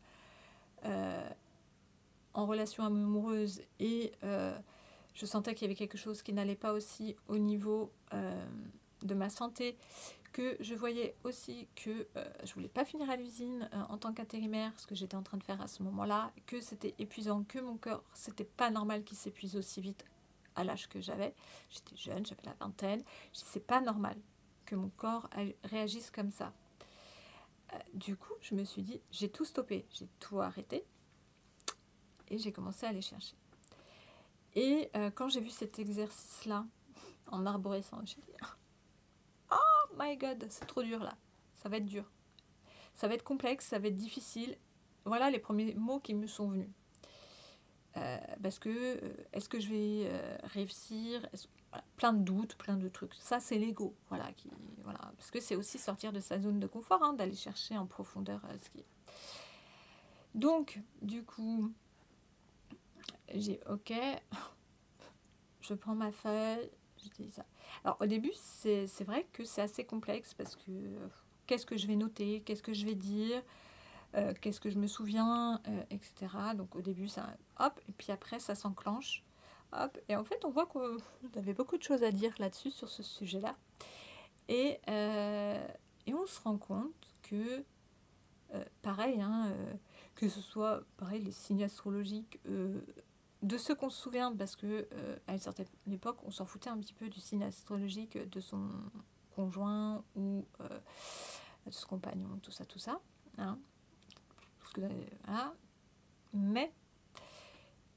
en relation amoureuse et je sentais qu'il y avait quelque chose qui n'allait pas aussi au niveau de ma santé, que je voyais aussi que je voulais pas finir à l'usine en tant qu'intérimaire, ce que j'étais en train de faire à ce moment-là, que c'était épuisant, que mon corps, c'était pas normal qu'il s'épuise aussi vite à l'âge que j'avais. J'étais jeune, j'avais la vingtaine. C'est pas normal que mon corps réagisse comme ça. Du coup, je me suis dit, j'ai tout stoppé, j'ai tout arrêté et j'ai commencé à aller chercher. Et quand j'ai vu cet exercice-là en arborescence, j'ai dit, oh my god, c'est trop dur là, ça va être dur. Ça va être complexe, ça va être difficile. Voilà les premiers mots qui me sont venus. Parce que est-ce que je vais réussir, voilà, plein de doutes, plein de trucs. Ça, c'est l'ego. Voilà, parce que c'est aussi sortir de sa zone de confort, hein, d'aller chercher en profondeur ce qui est. Donc, du coup, j'ai ok, je prends ma feuille, je dis ça. Alors, au début, c'est vrai que c'est assez complexe parce que qu'est-ce que je vais noter, qu'est-ce que je vais dire, qu'est-ce que je me souviens, etc. Donc au début, ça, hop, et puis après, ça s'enclenche, hop, et en fait, on voit qu'on avait beaucoup de choses à dire là-dessus, sur ce sujet-là, et on se rend compte que, pareil, hein, que ce soit, pareil, les signes astrologiques, de ceux qu'on se souvient, parce que à une certaine époque, on s'en foutait un petit peu du signe astrologique de son conjoint ou de son compagnon, tout ça, hein. Voilà. Mais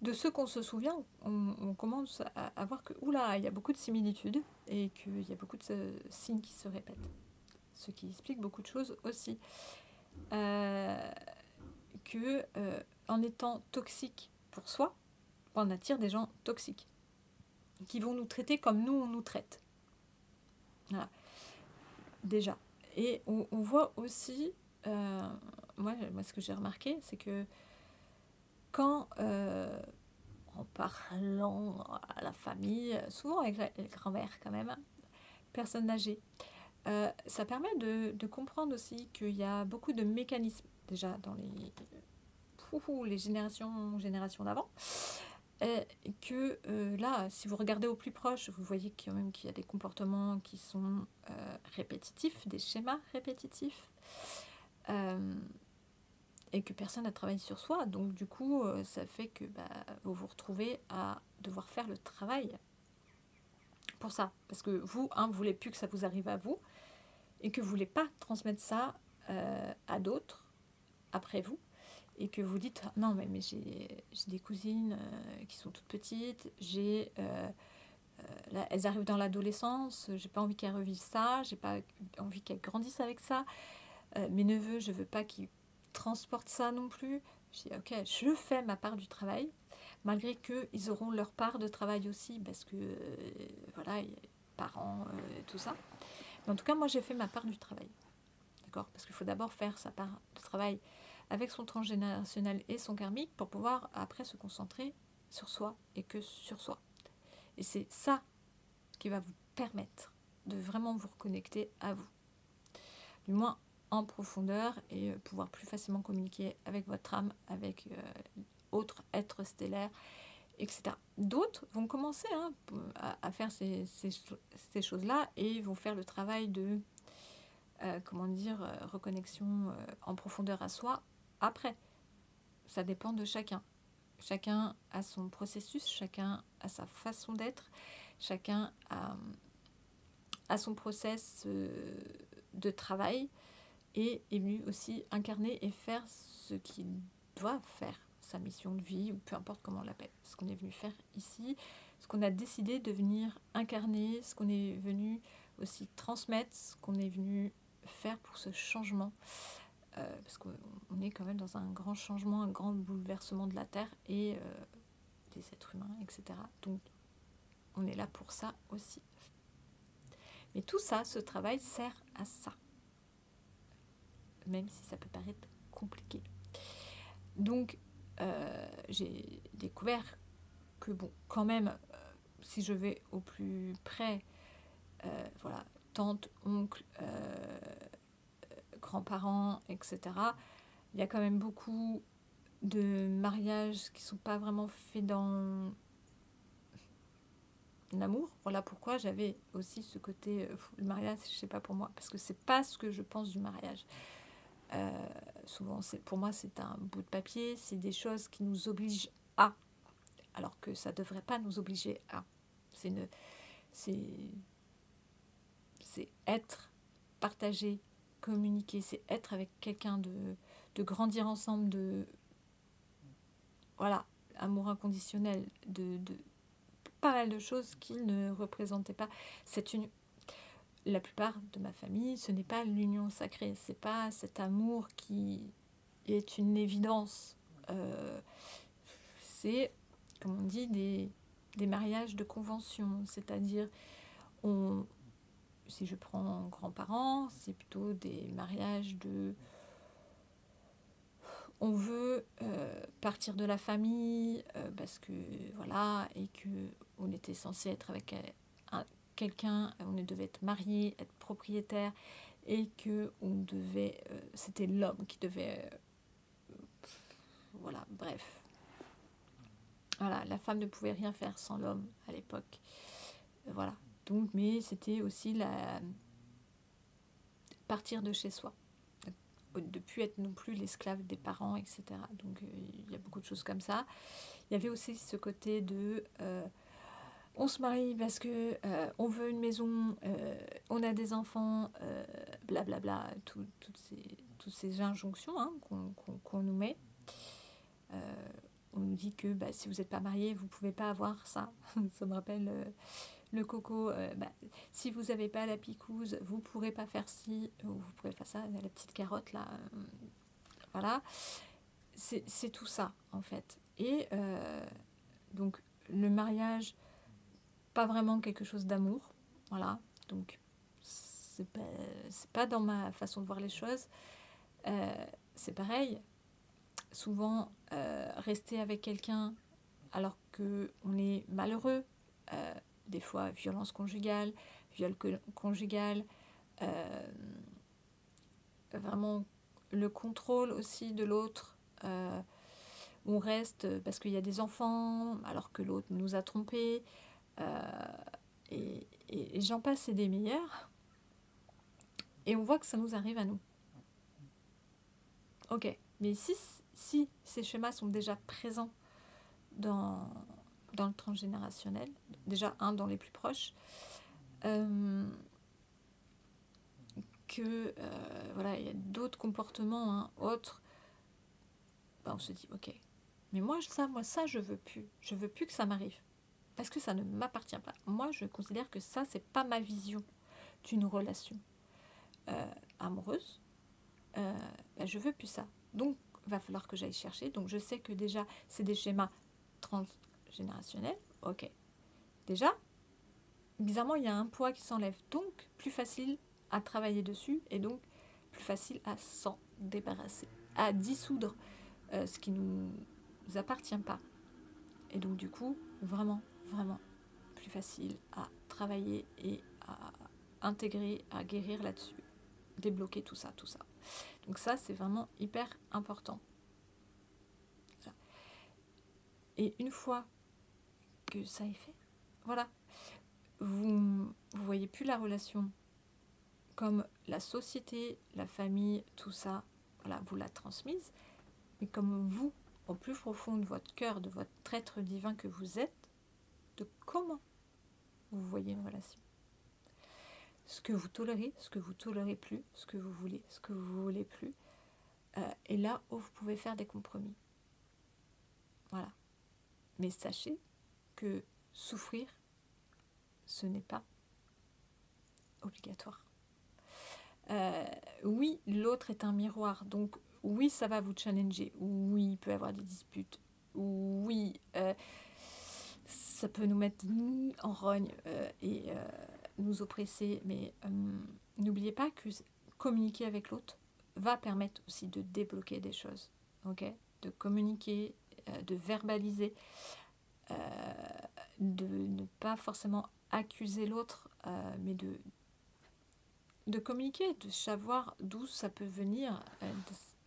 de ceux qu'on se souvient, on commence à voir que oula, il y a beaucoup de similitudes et qu'il y a beaucoup de signes qui se répètent. Ce qui explique beaucoup de choses aussi. Que en étant toxique pour soi, on attire des gens toxiques qui vont nous traiter comme nous on nous traite. Voilà. déjà. Et on voit aussi, moi, ce que j'ai remarqué, c'est que quand, en parlant à la famille, souvent avec les grands-mères quand même, personnes âgées, ça permet de comprendre aussi qu'il y a beaucoup de mécanismes déjà dans les générations d'avant. Et que là, si vous regardez au plus proche, vous voyez quand même qu'il y a des comportements qui sont répétitifs, des schémas répétitifs, euh, et que personne n'a travaillé sur soi. Donc du coup, ça fait que vous vous retrouvez à devoir faire le travail pour ça. Parce que vous, vous ne voulez plus que ça vous arrive à vous, et que vous ne voulez pas transmettre ça à d'autres après vous. Et que vous dites non mais j'ai des cousines qui sont toutes petites, là, elles arrivent dans l'adolescence, j'ai pas envie qu'elles revivent ça, j'ai pas envie qu'elles grandissent avec ça, mes neveux, je veux pas qu'ils transportent ça non plus. Je dis ok, je fais ma part du travail, malgré qu'ils auront leur part de travail aussi, parce que voilà, parents, tout ça. Mais en tout cas, moi j'ai fait ma part du travail, d'accord, parce qu'il faut d'abord faire sa part de travail avec son transgénérationnel et son karmique pour pouvoir après se concentrer sur soi et que sur soi. Et c'est ça qui va vous permettre de vraiment vous reconnecter à vous, du moins en profondeur, et pouvoir plus facilement communiquer avec votre âme, avec autres êtres stellaires, etc. D'autres vont commencer à faire ces choses-là et vont faire le travail de reconnexion en profondeur à soi après. Ça dépend de chacun. Chacun a son processus, chacun a sa façon d'être, chacun a son process de travail et est venu aussi incarner et faire ce qu'il doit faire, sa mission de vie, ou peu importe comment on l'appelle, ce qu'on est venu faire ici, ce qu'on a décidé de venir incarner, ce qu'on est venu aussi transmettre, ce qu'on est venu faire pour ce changement. Parce qu'on est quand même dans un grand changement, un grand bouleversement de la Terre et des êtres humains, etc. Donc on est là pour ça aussi. Mais tout ça, ce travail sert à ça, même si ça peut paraître compliqué. Donc j'ai découvert que bon, quand même, si je vais au plus près, voilà, tante, oncle, grands-parents, etc., il y a quand même beaucoup de mariages qui ne sont pas vraiment faits dans l'amour. Voilà pourquoi j'avais aussi ce côté le mariage, je sais pas pour moi, parce que c'est pas ce que je pense du mariage. Souvent, pour moi, c'est un bout de papier, c'est des choses qui nous obligent à, alors que ça devrait pas nous obliger à. C'est être, partager, communiquer, c'est être avec quelqu'un, de grandir ensemble, voilà, amour inconditionnel, de pas mal de choses qu'ils ne représentaient pas. La plupart de ma famille, ce n'est pas l'union sacrée, c'est pas cet amour qui est une évidence. C'est, comme on dit, des mariages de convention, c'est-à-dire, si je prends grands-parents, c'est plutôt des mariages on veut partir de la famille parce que voilà, et que on était censé être avec quelqu'un, on devait être marié, être propriétaire, et que c'était l'homme qui devait, voilà, bref, voilà, la femme ne pouvait rien faire sans l'homme à l'époque, voilà. Donc, mais c'était aussi partir de chez soi, de ne plus être non plus l'esclave des parents, etc. Donc il y a beaucoup de choses comme ça. Il y avait aussi ce côté de on se marie parce que on veut une maison, on a des enfants, blablabla, toutes ces injonctions qu'on nous met. On nous dit que si vous n'êtes pas marié, vous ne pouvez pas avoir ça. Ça me rappelle le coco. Si vous n'avez pas la picouse, vous ne pourrez pas faire ci, ou vous ne pourrez pas ça, la petite carotte là. Voilà. C'est tout ça, en fait. Et donc, le mariage, pas vraiment quelque chose d'amour. Voilà. Donc, c'est pas dans ma façon de voir les choses. C'est pareil, souvent rester avec quelqu'un alors qu'on est malheureux, des fois violence conjugale, viol conjugal, vraiment le contrôle aussi de l'autre. On reste parce qu'il y a des enfants alors que l'autre nous a trompés. Et j'en passe et des meilleurs. Et on voit que ça nous arrive à nous. Ok, mais si ces schémas sont déjà présents dans le transgénérationnel, déjà dans les plus proches, que voilà, il y a d'autres comportements autres, on se dit ok, mais moi ça je veux plus que ça m'arrive parce que ça ne m'appartient pas. Moi je considère que ça c'est pas ma vision d'une relation amoureuse. Je veux plus ça, donc va falloir que j'aille chercher. Donc je sais que déjà c'est des schémas transgénérationnels. Ok, déjà bizarrement il y a un poids qui s'enlève, donc plus facile à travailler dessus et donc plus facile à s'en débarrasser, à dissoudre ce qui nous appartient pas. Et donc du coup vraiment plus facile à travailler et à intégrer, à guérir là-dessus, débloquer tout ça. Donc ça c'est vraiment hyper important. Et une fois que ça est fait, voilà, vous voyez plus la relation comme la société, la famille, tout ça, voilà, vous l'a transmise, mais comme vous, au plus profond de votre cœur, de votre être divin que vous êtes, de comment vous voyez une relation. Ce que vous tolérez plus, ce que vous voulez plus, et là où vous pouvez faire des compromis. Voilà. Mais sachez que souffrir, ce n'est pas obligatoire. Oui, l'autre est un miroir, donc oui, ça va vous challenger, oui, il peut y avoir des disputes, oui, ça peut nous mettre en rogne et nous oppresser, mais n'oubliez pas que communiquer avec l'autre va permettre aussi de débloquer des choses, ok, de communiquer, de verbaliser, de ne pas forcément accuser l'autre, mais de communiquer, de savoir d'où ça peut venir,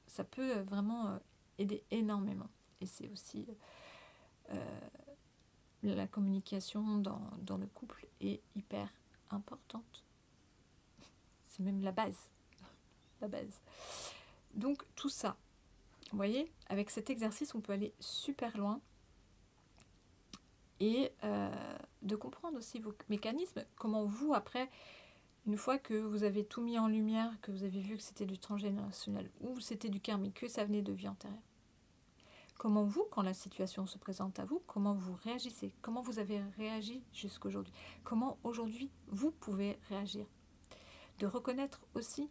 ça peut vraiment aider énormément. Et c'est aussi la communication dans le couple est hyper importante. C'est même la base. La base. Donc tout ça, vous voyez, avec cet exercice, on peut aller super loin et de comprendre aussi vos mécanismes, comment vous, après, une fois que vous avez tout mis en lumière, que vous avez vu que c'était du transgénérationnel ou c'était du karmique, que ça venait de vie antérieure, comment vous, quand la situation se présente à vous, comment vous réagissez, comment vous avez réagi jusqu'aujourd'hui, comment aujourd'hui vous pouvez réagir. De reconnaître aussi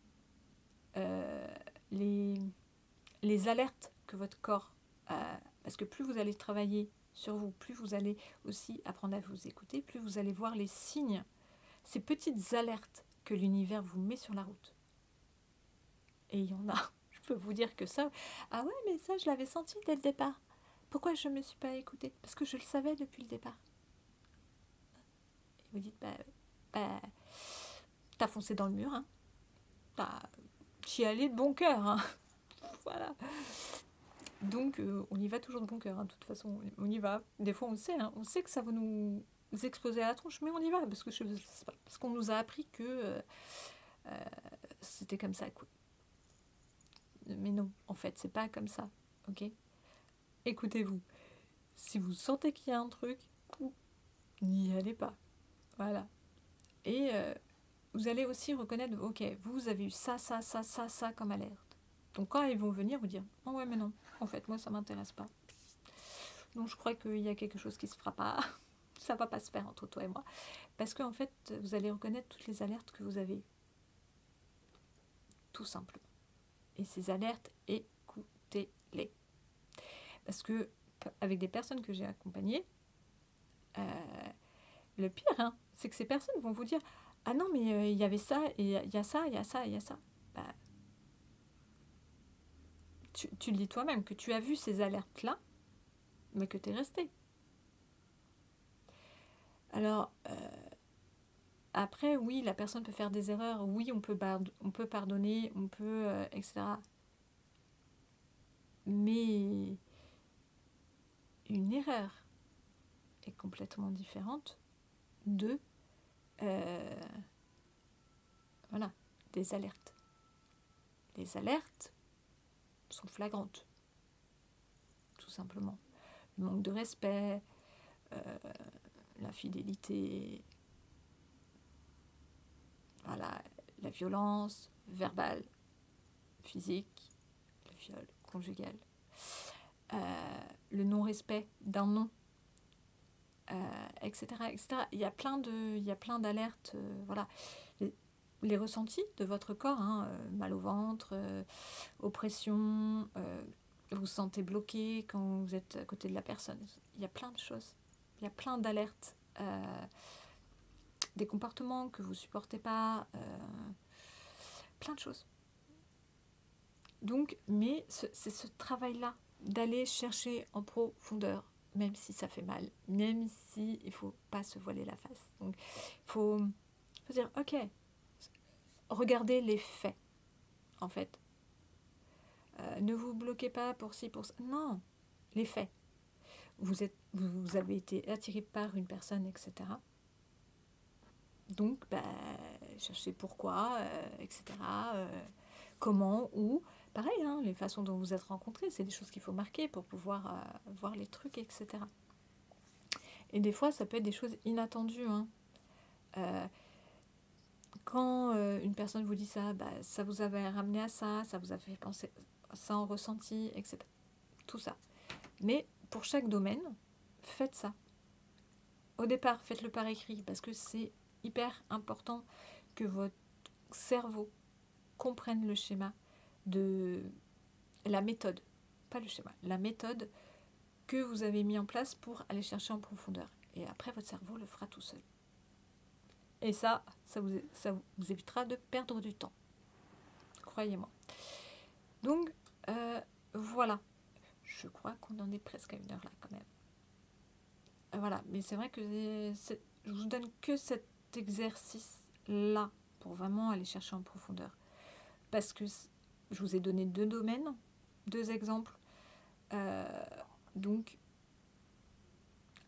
les alertes que votre corps a, parce que plus vous allez travailler sur vous, plus vous allez aussi apprendre à vous écouter, plus vous allez voir les signes, ces petites alertes que l'univers vous met sur la route. Et il y en a, je peux vous dire que ça, ah ouais, mais ça je l'avais senti dès le départ. Pourquoi je ne me suis pas écoutée? Parce que je le savais depuis le départ. Et vous dites, t'as foncé dans le mur, hein. T'y allais de bon cœur, hein. Voilà. Donc on y va toujours de bon cœur, hein. De toute façon, on y va. Des fois on le sait, hein. On sait que ça va nous exploser à la tronche, mais on y va parce qu'on nous a appris que c'était comme ça, quoi. Mais non, en fait, c'est pas comme ça, ok? Écoutez-vous. Si vous sentez qu'il y a un truc, n'y allez pas. Voilà. Et vous allez aussi reconnaître, ok, vous avez eu ça comme alerte. Donc quand ils vont venir vous dire, oh ouais mais non, en fait moi ça m'intéresse pas. Donc je crois qu'il y a quelque chose qui se fera pas. Ça va pas se faire entre toi et moi. Parce qu'en fait, vous allez reconnaître toutes les alertes que vous avez eues. Tout simplement. Et ces alertes, écoutez-les. Parce que avec des personnes que j'ai accompagnées, le pire, hein, c'est que ces personnes vont vous dire ah non, mais il y avait ça, et il y a ça, il y a ça, il y a ça. Bah, tu le dis toi-même, que tu as vu ces alertes-là, mais que tu es resté. Alors, après, oui, la personne peut faire des erreurs, oui, on peut pardonner, on peut, etc. Mais une erreur est complètement différente de, euh, voilà, des alertes. Les alertes sont flagrantes, tout simplement. Le manque de respect, l'infidélité, voilà, la violence verbale, physique, le viol conjugal, le non-respect d'un nom, etc., etc. Il y a plein d'alertes, voilà. Les ressentis de votre corps, hein, mal au ventre, oppression, vous vous sentez bloqué quand vous êtes à côté de la personne. Il y a plein de choses. Il y a plein d'alertes. Des comportements que vous ne supportez pas. Plein de choses. Donc, mais c'est ce travail-là, d'aller chercher en profondeur, même si ça fait mal, même si il ne faut pas se voiler la face. Donc, il faut dire, ok, regardez les faits, en fait. Ne vous bloquez pas pour ci, pour ça. Non, les faits. Vous avez été attiré par une personne, etc. Donc, cherchez pourquoi, etc. Comment, où. Pareil, hein, les façons dont vous êtes rencontrés, c'est des choses qu'il faut marquer pour pouvoir voir les trucs, etc. Et des fois, ça peut être des choses inattendues. Hein. Quand une personne vous dit ça, ça vous avait ramené à ça vous a fait penser ça en ressenti, etc. Tout ça. Mais pour chaque domaine, faites ça. Au départ, faites-le par écrit parce que c'est hyper important que votre cerveau comprenne le schéma de la méthode, pas le schéma, la méthode que vous avez mis en place pour aller chercher en profondeur. Et après, votre cerveau le fera tout seul. Et ça vous évitera de perdre du temps. Croyez-moi. Donc, voilà. Je crois qu'on en est presque à 1 heure là, quand même. Voilà, mais c'est vrai que je vous donne que cet exercice-là pour vraiment aller chercher en profondeur. Parce que je vous ai donné 2 domaines, 2 exemples. Donc,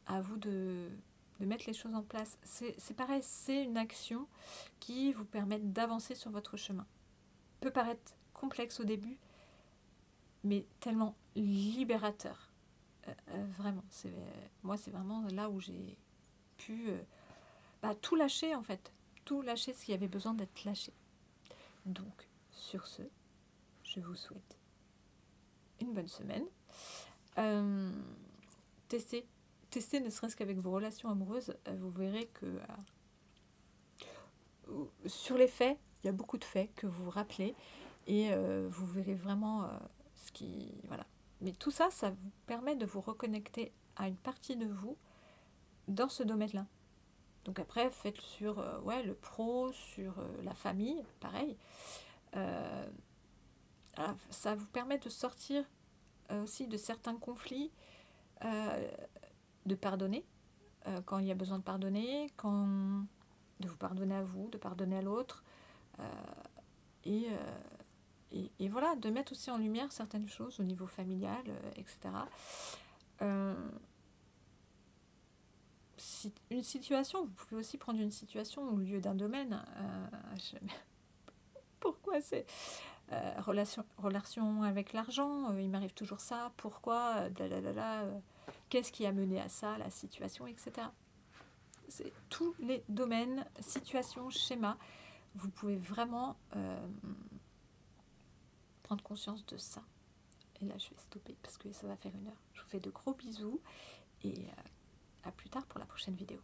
à vous de mettre les choses en place. C'est pareil, c'est une action qui vous permet d'avancer sur votre chemin. Peut paraître complexe au début, mais tellement libérateur. Vraiment, moi c'est vraiment là où j'ai pu tout lâcher en fait. Tout lâcher ce qui avait besoin d'être lâché. Donc, sur ce, je vous souhaite une bonne semaine. Testez ne serait-ce qu'avec vos relations amoureuses, vous verrez que sur les faits, il y a beaucoup de faits que vous vous rappelez et vous verrez vraiment ce qui... Voilà. Mais tout ça, ça vous permet de vous reconnecter à une partie de vous dans ce domaine-là. Donc après, faites sur le pro, sur la famille, pareil. Ça vous permet de sortir aussi de certains conflits, de pardonner quand il y a besoin de pardonner, de vous pardonner à vous, de pardonner à l'autre, et voilà, de mettre aussi en lumière certaines choses au niveau familial, etc. Une situation, vous pouvez aussi prendre une situation au lieu d'un domaine. Pourquoi c'est relation avec l'argent, il m'arrive toujours ça, pourquoi, qu'est-ce qui a mené à ça, la situation, etc. C'est tous les domaines, situations, schémas, vous pouvez vraiment prendre conscience de ça. Et là, je vais stopper parce que ça va faire 1 heure. Je vous fais de gros bisous et à plus tard pour la prochaine vidéo.